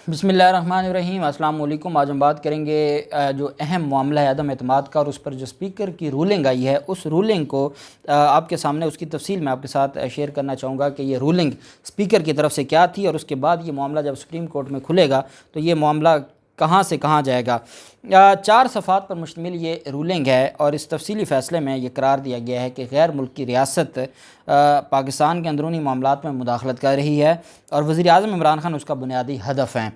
बिस्मिल्लाहिर्रहमानिर्रहीम। अस्सलाम वालेकुम। आज हम बात करेंगे जो अहम मामला है अदम एतमाद का, और उस पर जो स्पीकर की रूलिंग आई है उस रूलिंग को आपके सामने उसकी तफसील मैं आपके साथ शेयर करना चाहूँगा कि ये रूलिंग स्पीकर की तरफ से क्या थी, और उसके बाद ये मामला जब सुप्रीम कोर्ट में खुलेगा तो ये मामला कहाँ से कहाँ जाएगा। 4 सफ़ात पर मुश्तमिल ये रूलिंग है, और इस तफसीली फ़ैसले में ये करार दिया गया है कि गैर मुल्की रियासत पाकिस्तान के अंदरूनी मामलात में मुदाखलत कर रही है और वज़ीर-ए-आज़म इमरान खान उसका बुनियादी हदफ हैं।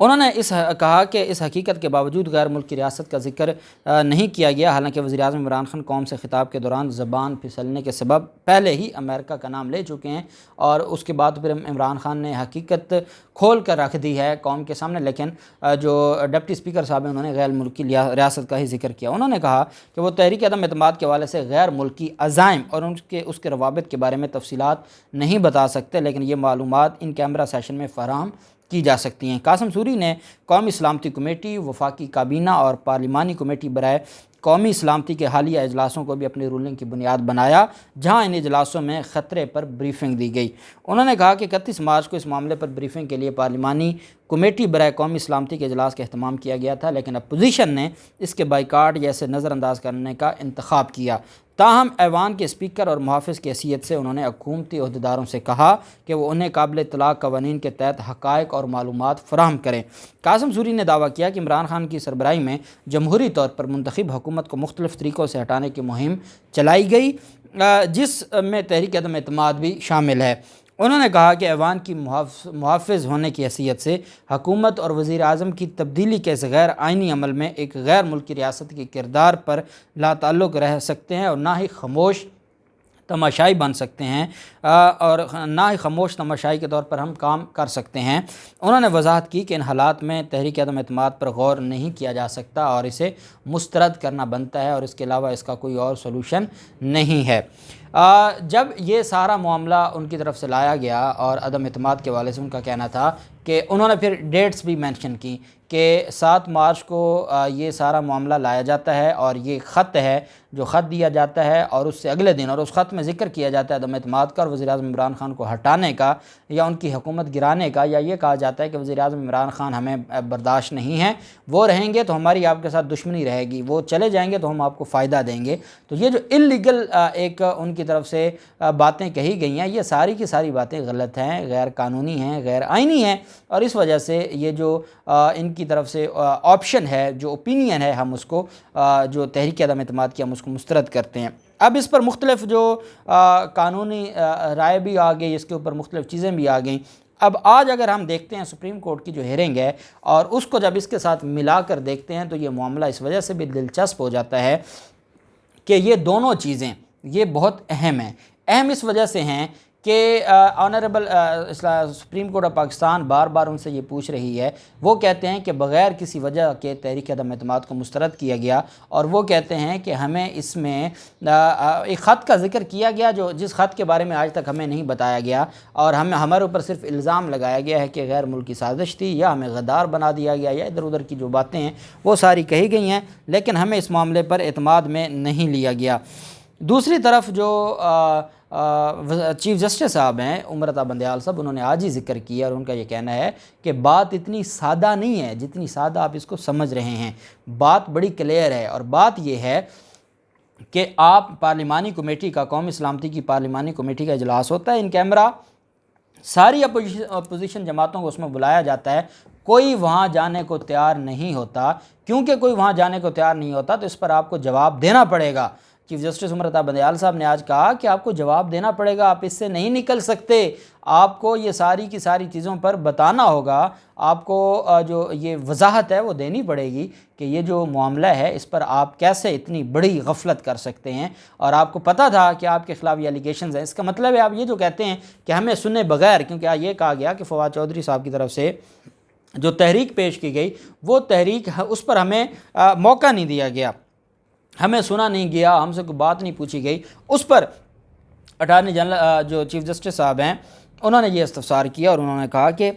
उन्होंने कहा कि इस हकीकत के बावजूद गैर मुल्की रियासत का जिक्र नहीं किया गया, हालांकि वज़ीर-ए-आज़म इमरान खान कौम से ख़िताब के दौरान ज़बान फिसलने के सबब पहले ही अमेरिका का नाम ले चुके हैं, और उसके बाद फिर इमरान खान ने हकीकत खोल कर रख दी है कौम के सामने। लेकिन जो डिप्टी स्पीकर साहब हैं उन्होंने गैर मुल्की रियासत का ही जिक्र किया। उन्होंने कहा कि वो तहरीक अदम एतमाद के हवाले से गैर मुल्की अज़ाइम और उसके रवाबित के बारे में तफसीलात नहीं बता सकते, लेकिन ये मालूमात इन कैमरा सेशन में फ़राहम की जा सकती हैं। कासिम सूरी ने कौमी सलामती कमेटी, वफाकी काबीना और पार्लिमानी कमेटी बराए कौमी सलामती के हालिया इजलासों को भी अपनी रूलिंग की बुनियाद बनाया, जहां इन इजलासों में ख़तरे पर ब्रीफिंग दी गई। उन्होंने कहा कि 31 मार्च को इस मामले पर ब्रीफिंग के लिए पार्लिमानी कमेटी बराए कौमी सलामती के इजलास का अहतमाम किया गया था, लेकिन अपोजिशन ने इसके बाइकाट जैसे नज़रअंदाज करने का इंतखाब किया। ताहम ऐवान के स्पीकर और मुहाफ़िज़ की हैसियत से उन्होंने हुकूमती अहदेदारों से कहा कि वो उन्हें काबिल इत्तलाक़ क़वानीन के तहत हक़ाइक़ और मालूमात फ़राहम करें। कासिम सूरी ने दावा किया कि इमरान खान की सरबराही में जमहूरी तौर पर मुंतखब हुकूमत को मुख्तलिफ़ तरीक़ों से हटाने की मुहिम चलाई गई, जिसमें तहरीक अदम एतमाद भी शामिल है। उन्होंने कहा कि ऐवान की मुहाफ़िज़ होने की हैसियत से हुकूमत और वज़ीर-ए-आज़म की तब्दीली के इस गैर आइनी अमल में एक गैर मुल्की रियासत के किरदार पर लाताल्लुक़ रह सकते हैं, और ना ही खामोश तमाशाई बन सकते हैं, और ना ही खामोश तमाशाई के तौर पर हम काम कर सकते हैं। उन्होंने वजाहत की कि इन हालात में तहरीक अदम एतमाद पर गौर नहीं किया जा सकता और इसे मुस्तरद करना बनता है, और इसके अलावा इसका कोई और सोल्यूशन नहीं है। जब ये सारा मामला उनकी तरफ से लाया गया और अदम एतमाद के हवाले से उनका कहना था कि उन्होंने फिर डेट्स भी मेंशन की कि 7 मार्च को ये सारा मामला लाया जाता है, और ये ख़त है जो ख़त दिया जाता है और उससे अगले दिन, और उस ख़त में ज़िक्र किया जाता है अदम एतमाद का और वज़ीर-ए-आज़म इमरान खान को हटाने का या उनकी हुकूमत गिराने का, या ये कहा जाता है कि वज़ीर-ए-आज़म इमरान खान हमें बर्दाश्त नहीं है, वो रहेंगे तो हमारी आपके साथ दुश्मनी रहेगी, वो चले जाएंगे तो हम आपको फ़ायदा देंगे। तो ये जो इल्लीगल एक उनकी तरफ से बातें कही गई हैं, ये सारी की सारी बातें गलत हैं, गैर कानूनी हैं, गैर आइनी हैं, और इस वजह से ये जो इनकी तरफ से ऑप्शन है, जो ओपिनियन है, हम उसको जो तहरीक अदम एतमाद की हम उसको मुस्तरद करते हैं। अब इस पर मुख्तलिफ जो कानूनी राय भी आ गई, इसके ऊपर मुख्तलिफ चीज़ें भी आ गई। अब आज अगर हम देखते हैं सुप्रीम कोर्ट की जो हेयरिंग है और उसको जब इसके साथ मिला कर देखते हैं तो ये मामला इस वजह से भी दिलचस्प हो जाता है कि ये दोनों चीज़ें ये बहुत अहम हैं। अहम इस वजह से हैं कि honourable supreme court of Pakistan बार बार उनसे ये पूछ रही है, वो कहते हैं कि बग़ैर किसी वजह के तहरीक अदम एतमाद को मुस्तरद किया गया, और वो कहते हैं कि हमें इसमें एक ख़त का जिक्र किया गया जो जिस ख़त के बारे में आज तक हमें नहीं बताया गया, और हमारे ऊपर सिर्फ इल्ज़ाम लगाया गया है कि गैर मुल्की साजिश थी, या हमें गद्दार बना दिया गया, या इधर उधर की जो बातें हैं वो सारी कही गई हैं, लेकिन हमें इस मामले पर एतमाद में नहीं लिया गया। दूसरी तरफ जो चीफ़ जस्टिस साहब हैं उमर अता बंदयाल साहब, उन्होंने आज ही जिक्र किया, और उनका ये कहना है कि बात इतनी सादा नहीं है जितनी सादा आप इसको समझ रहे हैं। बात बड़ी क्लियर है, और बात ये है कि आप पार्लिमानी कमेटी का, कौमी सलामती की पार्लिमानी कमेटी का इजलास होता है इन कैमरा, सारी अपोजिशन जमातों को उसमें बुलाया जाता है, कोई वहाँ जाने को तैयार नहीं होता। क्योंकि कोई वहाँ जाने को तैयार नहीं होता तो इस पर आपको जवाब देना पड़ेगा। चीफ जस्टिस उमर अता बंदयाल साहब ने आज कहा कि आपको जवाब देना पड़ेगा, आप इससे नहीं निकल सकते, आपको ये सारी की सारी चीज़ों पर बताना होगा, आपको जो ये वजाहत है वो देनी पड़ेगी कि ये जो मामला है इस पर आप कैसे इतनी बड़ी गफलत कर सकते हैं, और आपको पता था कि आपके ख़िलाफ़ ये एलिगेशंस हैं। इसका मतलब है आप ये जो कहते हैं कि हमें सुने बगैर, क्योंकि ये कहा गया कि फवाद चौधरी साहब की तरफ से जो तहरीक पेश की गई वो तहरीक, उस पर हमें मौका नहीं दिया गया, हमें सुना नहीं गया, हमसे कोई बात नहीं पूछी गई। उस पर अटॉर्नी जनरल जो चीफ जस्टिस साहब हैं उन्होंने ये इस्तफसार किया, और उन्होंने कहा कि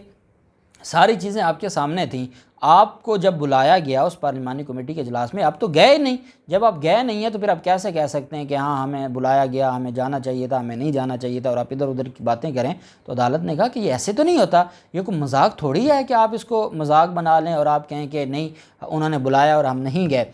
ساری چیزیں آپ کے سامنے تھیں، آپ کو جب بلایا گیا اس پارلیمانی کمیٹی کے اجلاس میں، آپ تو گئے نہیں۔ جب آپ گئے نہیں ہیں تو پھر آپ کیسے کہہ سکتے ہیں کہ ہاں ہمیں بلایا گیا، ہمیں جانا چاہیے تھا، ہمیں نہیں جانا چاہیے تھا، اور آپ ادھر ادھر کی باتیں کریں؟ تو عدالت نے کہا کہ یہ ایسے تو نہیں ہوتا، یہ کوئی مذاق تھوڑی ہے کہ آپ اس کو مذاق بنا لیں اور آپ کہیں کہ نہیں انہوں نے بلایا اور ہم نہیں گئے۔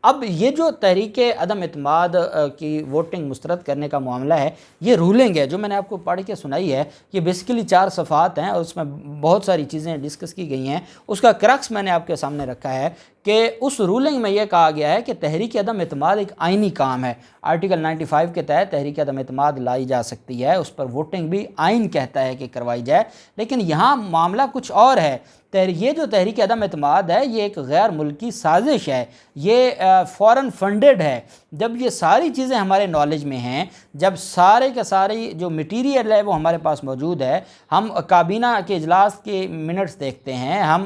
اب یہ جو تحریک عدم اعتماد کی ووٹنگ مسترد کرنے کا معاملہ ہے، یہ رولنگ ہے جو میں نے آپ کو پڑھ کے سنائی ہے، یہ بیسیکلی 4 صفحات ہیں اور اس میں بہت ساری چیزیں ڈسکس کی گئی ہیں۔ اس کا کرکس میں نے آپ کے سامنے رکھا ہے کہ اس رولنگ میں یہ کہا گیا ہے کہ تحریک عدم اعتماد ایک آئینی کام ہے۔ آرٹیکل 95 کے تحت تحریک عدم اعتماد لائی جا سکتی ہے، اس پر ووٹنگ بھی آئین کہتا ہے کہ کروائی جائے، لیکن یہاں معاملہ کچھ اور ہے۔ یہ جو تحریک عدم اعتماد ہے یہ ایک غیر ملکی سازش ہے، یہ فورن فنڈڈ ہے۔ جب یہ ساری چیزیں ہمارے نالج میں ہیں، جب سارے کا ساری جو مٹیریل ہے وہ ہمارے پاس موجود ہے، ہم کابینہ کے اجلاس کے منٹس دیکھتے ہیں، ہم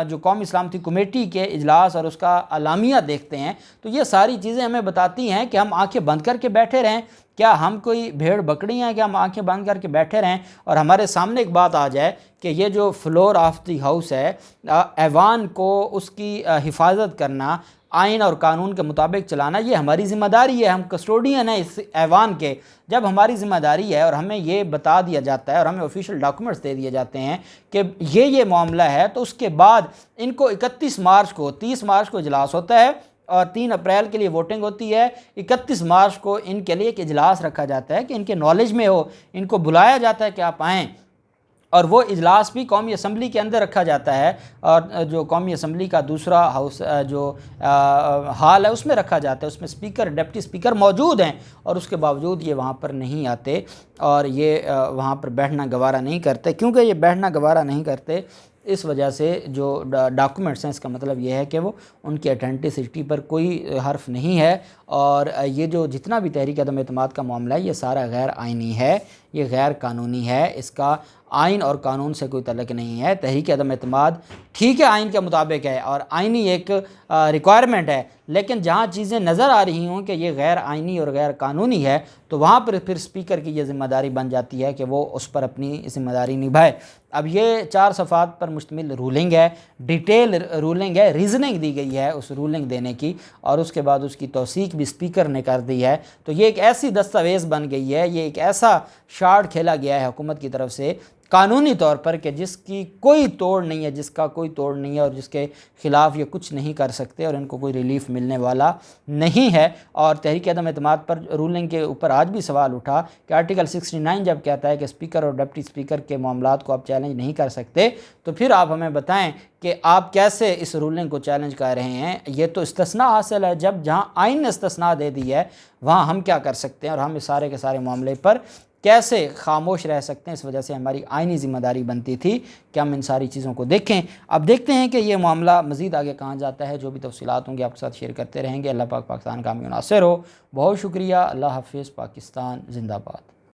جو قومی سلامتی کمیٹی کے اجلاس اور اس کا اعلامیہ دیکھتے ہیں، تو یہ ساری چیزیں ہمیں بتاتی ہیں کہ ہم آنکھیں بند کر کے بیٹھے رہیں؟ کیا ہم کوئی بھیڑ بکری ہیں کہ ہم آنکھیں بند کر کے بیٹھے رہیں اور ہمارے سامنے ایک بات آ جائے کہ یہ جو فلور آف دی ہاؤس ہے، ایوان کو اس کی حفاظت کرنا، آئین اور قانون کے مطابق چلانا، یہ ہماری ذمہ داری ہے، ہم کسٹوڈین ہیں اس ایوان کے۔ جب ہماری ذمہ داری ہے اور ہمیں یہ بتا دیا جاتا ہے اور ہمیں آفیشیل ڈاکومنٹس دے دیے جاتے ہیں کہ یہ معاملہ ہے، تو اس کے بعد ان کو 31 مارچ کو 30 مارچ کو اجلاس ہوتا ہے اور 3 اپریل کے لیے ووٹنگ ہوتی ہے، 31 مارچ کو ان کے لیے ایک اجلاس رکھا جاتا ہے کہ ان کے نالج میں ہو، ان کو بلایا جاتا ہے کہ آپ آئیں، اور وہ اجلاس بھی قومی اسمبلی کے اندر رکھا جاتا ہے، اور جو قومی اسمبلی کا دوسرا ہاؤس جو ہال ہے اس میں رکھا جاتا ہے، اس میں اسپیکر ڈپٹی اسپیکر موجود ہیں، اور اس کے باوجود یہ وہاں پر نہیں آتے اور یہ وہاں پر بیٹھنا گوارہ نہیں کرتے۔ کیونکہ یہ بیٹھنا گوارہ نہیں کرتے، اس وجہ سے جو ڈاکومنٹس ہیں، اس کا مطلب یہ ہے کہ وہ ان کی اتھینٹسٹی پر کوئی حرف نہیں ہے، اور یہ جو جتنا بھی تحریک عدم اعتماد کا معاملہ ہے یہ سارا غیر آئینی ہے، یہ غیر قانونی ہے، اس کا آئین اور قانون سے کوئی تعلق نہیں ہے۔ تحریک عدم اعتماد ٹھیک ہے آئین کے مطابق ہے اور آئینی ایک ریکوائرمنٹ ہے، لیکن جہاں چیزیں نظر آ رہی ہوں کہ یہ غیر آئینی اور غیر قانونی ہے تو وہاں پر پھر اسپیکر کی یہ ذمہ داری بن جاتی ہے کہ وہ اس پر اپنی ذمہ داری نبھائے۔ اب یہ 4 صفحات پر مشتمل رولنگ ہے، ڈیٹیل رولنگ ہے، ریزننگ دی گئی ہے اس رولنگ دینے کی، اور اس کے بعد اس کی توثیق بھی اسپیکر نے کر دی ہے۔ تو یہ ایک ایسی دستاویز بن گئی ہے، یہ ایک ایسا شارٹ کھیلا گیا ہے حکومت کی طرف سے قانونی طور پر کہ جس کی کوئی توڑ نہیں ہے، جس کا کوئی توڑ نہیں ہے، اور جس کے خلاف یہ کچھ نہیں کر سکتے اور ان کو کوئی ریلیف ملنے والا نہیں ہے۔ اور تحریک عدم اعتماد پر رولنگ کے اوپر آج بھی سوال اٹھا کہ آرٹیکل 69 جب کہتا ہے کہ اسپیکر اور ڈپٹی اسپیکر کے معاملات کو آپ چیلنج نہیں کر سکتے، تو پھر آپ ہمیں بتائیں کہ آپ کیسے اس رولنگ کو چیلنج کر رہے ہیں؟ یہ تو استثناء حاصل ہے، جہاں آئین نے استثناء دے دی ہے وہاں ہم کیا کر سکتے ہیں، اور ہم اس سارے کے سارے معاملے پر کیسے خاموش رہ سکتے ہیں؟ اس وجہ سے ہماری آئینی ذمہ داری بنتی تھی کہ ہم ان ساری چیزوں کو دیکھیں۔ اب دیکھتے ہیں کہ یہ معاملہ مزید آگے کہاں جاتا ہے، جو بھی تفصیلات ہوں گی آپ کے ساتھ شیئر کرتے رہیں گے۔ اللہ پاک پاکستان کا حامی و ناصر ہو۔ بہت شکریہ، اللہ حافظ، پاکستان زندہ باد۔